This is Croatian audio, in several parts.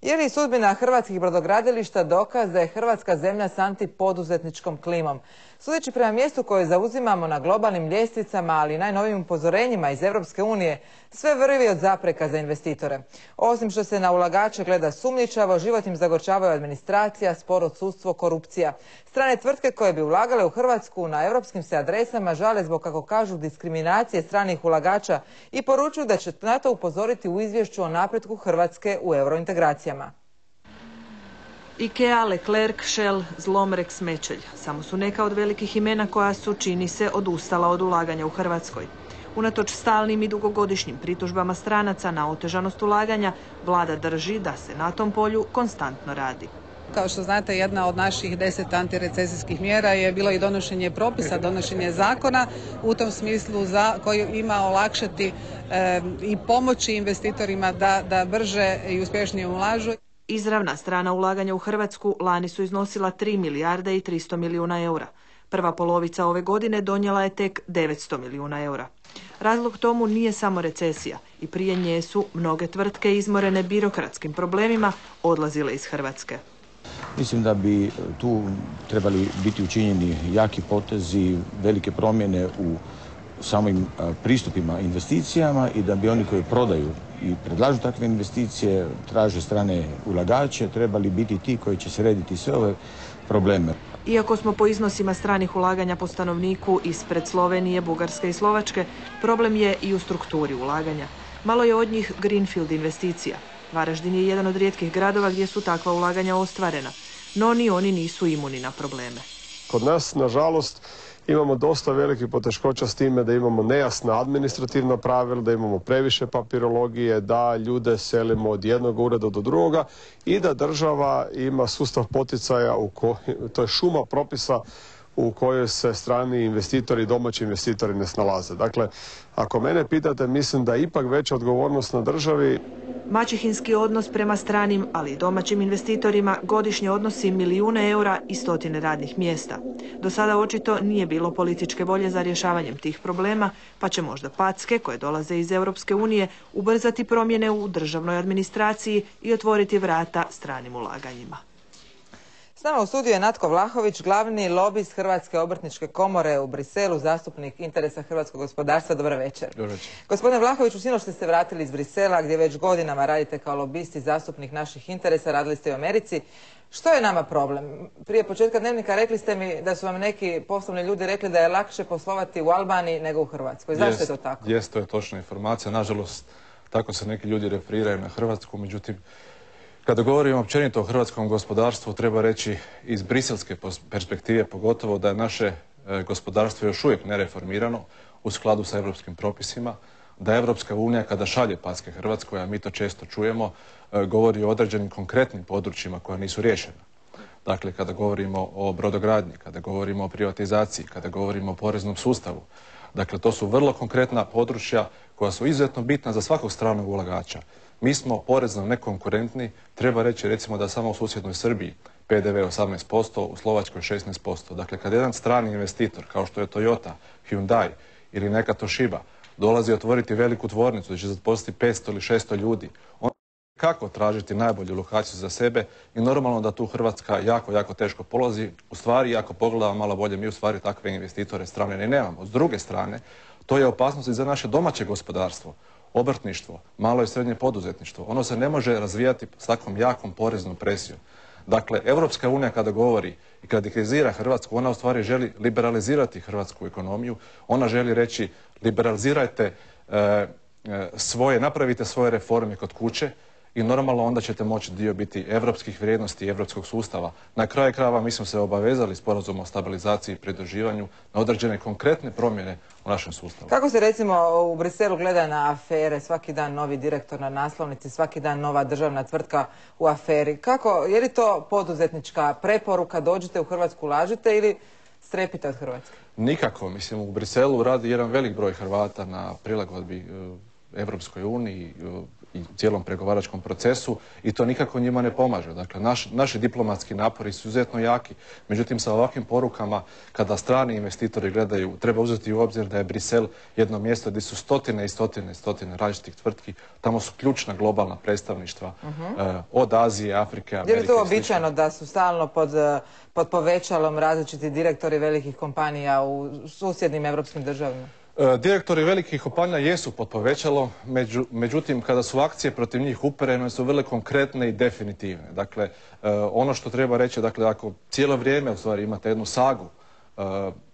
Je li sudbina hrvatskih brodogradilišta dokaz da je Hrvatska zemlja s antipoduzetničkom klimom? Sudeći prema mjestu koje zauzimamo na globalnim ljestvicama, ali i najnovijim upozorenjima iz Europske unije, sve vrvi od zapreka za investitore. Osim što se na ulagače gleda sumnjičavo, život im zagorčavaju administracija, sporo sudstvo, korupcija. Strane tvrtke koje bi ulagale u Hrvatsku na europskim se adresama žale zbog, kako kažu, diskriminacije stranih ulagača i poručuju da će na to upozoriti u izvješću o napretku Hrvatske u eurointegracijama. IKEA, Leclerc, Shell, Zlomrex, Mečelj samo su neka od velikih imena koja su, čini se, odustala od ulaganja u Hrvatskoj. Unatoč stalnim i dugogodišnjim pritužbama stranaca na otežanost ulaganja, vlada drži da se na tom polju konstantno radi. Kao što znate, jedna od naših 10 antirecesijskih mjera je bilo i donošenje propisa, donošenje zakona u tom smislu koji ima olakšati i pomoći investitorima da brže i uspješnije ulažu. Izravna strana ulaganja u Hrvatsku lani su iznosila 3 milijarde i 300 milijuna eura. Prva polovica ove godine donijela je tek 900 milijuna eura. Razlog tomu nije samo recesija i prije nje su mnoge tvrtke izmorene birokratskim problemima odlazile iz Hrvatske. Mislim da bi tu trebali biti učinjeni jaki potezi, velike promjene u samim pristupima investicijama i da bi oni koji prodaju i predlažu takve investicije, traže strane ulagače, trebali biti ti koji će srediti sve ove probleme. Iako smo po iznosima stranih ulaganja po stanovniku ispred Slovenije, Bugarske i Slovačke, problem je i u strukturi ulaganja. Malo je od njih greenfield investicija. Varaždin je jedan od rijetkih gradova gdje su takva ulaganja ostvarena, no ni oni nisu imuni na probleme. Kod nas, nažalost, imamo dosta velikih poteškoća s time da imamo nejasna administrativna pravila, da imamo previše papirologije, da ljude selimo od jednog ureda do drugoga i da država ima sustav poticaja, to je šuma propisa u kojoj se strani investitori i domaći investitori ne snalaze. Dakle, ako mene pitate, mislim da je ipak veća odgovornost na državi. Maćehinski odnos prema stranim, ali i domaćim investitorima godišnje odnosi milijune eura i stotine radnih mjesta. Do sada očito nije bilo političke volje za rješavanjem tih problema, pa će možda packe koje dolaze iz Europske unije ubrzati promjene u državnoj administraciji i otvoriti vrata stranim ulaganjima. S nama u studiju je Natko Vlahović, glavni lobist Hrvatske obrtničke komore u Briselu, zastupnik interesa hrvatskog gospodarstva. Dobar večer. Dobar večer. Gospodine Vlahoviću, sinoć ste se vratili iz Brisela gdje već godinama radite kao lobist i zastupnik naših interesa, radili ste u Americi. Što je nama problem? Prije početka dnevnika rekli ste mi da su vam neki poslovni ljudi rekli da je lakše poslovati u Albaniji nego u Hrvatskoj. Zašto je to tako? Jest, to je točna informacija. Nažalost, tako se neki ljudi referiraju na Hrvatsku, međutim, kada govorimo općenito o hrvatskom gospodarstvu, treba reći iz briselske perspektive pogotovo da je naše gospodarstvo još uvijek nereformirano u skladu sa europskim propisima, da Europska unija kada šalje packe Hrvatskoj, a mi to često čujemo, govori o određenim konkretnim područjima koja nisu riješena. Dakle, kada govorimo o brodogradnji, kada govorimo o privatizaciji, kada govorimo o poreznom sustavu, dakle, to su vrlo konkretna područja koja su izuzetno bitna za svakog stranog ulagača. Mi smo porezno nekonkurentni, treba reći recimo da samo u susjednoj Srbiji PDV 18%, u Slovačkoj 16%. Dakle, kad jedan strani investitor, kao što je Toyota, Hyundai ili neka Toshiba, dolazi otvoriti veliku tvornicu da će zaposliti 500 ili 600 ljudi, on kako tražiti najbolju lokaciju za sebe i normalno da tu Hrvatska jako teško polazi. U stvari, ako pogledamo malo bolje, mi u stvari takve investitore strane ne nemamo. S druge strane, to je opasnost i za naše domaće gospodarstvo. Obrtništvo, malo i srednje poduzetništvo, ono se ne može razvijati s takvom jakom poreznom presijom. Dakle, Europska unija kada govori i kada kritizira Hrvatsku, ona u stvari želi liberalizirati hrvatsku ekonomiju, ona želi reći liberalizirajte napravite svoje reforme kod kuće i normalno onda ćete moći dio biti europskih vrijednosti i europskog sustava. Na kraju krajeva mi smo se obavezali sporazumom o stabilizaciji i pridruživanju na određene konkretne promjene u našem sustavu. Kako se recimo u Briselu gleda na afere, svaki dan novi direktor na naslovnici, svaki dan nova državna tvrtka u aferi? Je li to poduzetnička preporuka, dođite u Hrvatsku, ulažite ili strepite od Hrvatske? Nikako. Mislim, u Briselu radi jedan velik broj Hrvata na prilagodbi Evropskoj uniji, i cijelom pregovaračkom procesu i to nikako njima ne pomaže. Dakle, naši diplomatski napori su izuzetno jaki. Međutim, sa ovakvim porukama, kada strani investitori gledaju, treba uzeti u obzir da je Brisel jedno mjesto gdje su stotine i stotine različitih tvrtki. Tamo su ključna globalna predstavništva od Azije, Afrike, Amerike. Je li to uobičajeno da su stalno pod povećalom različiti direktori velikih kompanija u susjednim europskim državama? Direktori velikih kompanija jesu pod povećalom, međutim kada su akcije protiv njih uperene su vrlo konkretne i definitivne. Dakle, ono što treba reći, dakle, ako cijelo vrijeme u stvari imate jednu sagu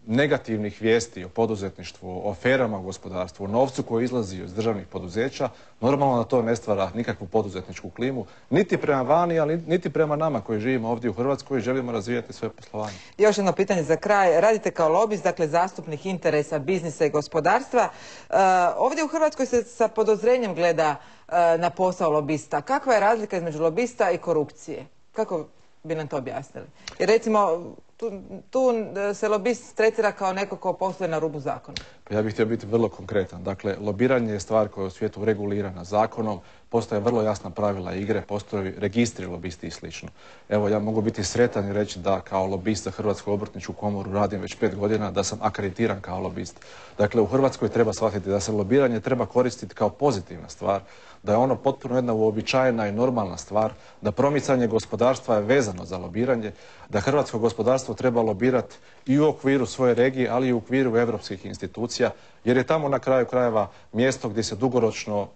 negativnih vijesti o poduzetništvu, o aferama u gospodarstvu, o novcu koji izlazi iz državnih poduzeća, normalno da to ne stvara nikakvu poduzetničku klimu, niti prema vani, ali niti prema nama koji živimo ovdje u Hrvatskoj i želimo razvijati svoje poslovanje. Još jedno pitanje za kraj. Radite kao lobist, dakle zastupnik interesa biznisa i gospodarstva. Ovdje u Hrvatskoj se sa podozrenjem gleda na posao lobista. Kakva je razlika između lobista i korupcije? Kako bi nam to objasnili? Jer recimo, tu se lobist tretira kao neko ko posluje na rubu zakona. Ja bih htio biti vrlo konkretan. Dakle, lobiranje je stvar koja je u svijetu regulirana zakonom, postoje vrlo jasna pravila igre, postoje registri lobisti i slično. Evo, ja mogu biti sretan i reći da kao lobist za Hrvatsku obrtničku komoru radim već 5 godina, da sam akreditiran kao lobist. Dakle, u Hrvatskoj treba shvatiti da se lobiranje treba koristiti kao pozitivna stvar, da je ono potpuno jedna uobičajena i normalna stvar, da promicanje gospodarstva je vezano za lobiranje, da hrvatsko gospodarstvo treba lobirati i u okviru svoje regije, ali i u okviru europskih institucija, jer je tamo na kraju krajeva mjesto gdje se dugoročno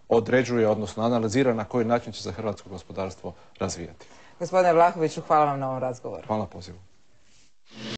određuje, odnosno analizira na koji način će se hrvatsko gospodarstvo razvijati. Gospodine Vlahoviću, hvala vam na ovom razgovoru. Hvala na pozivu.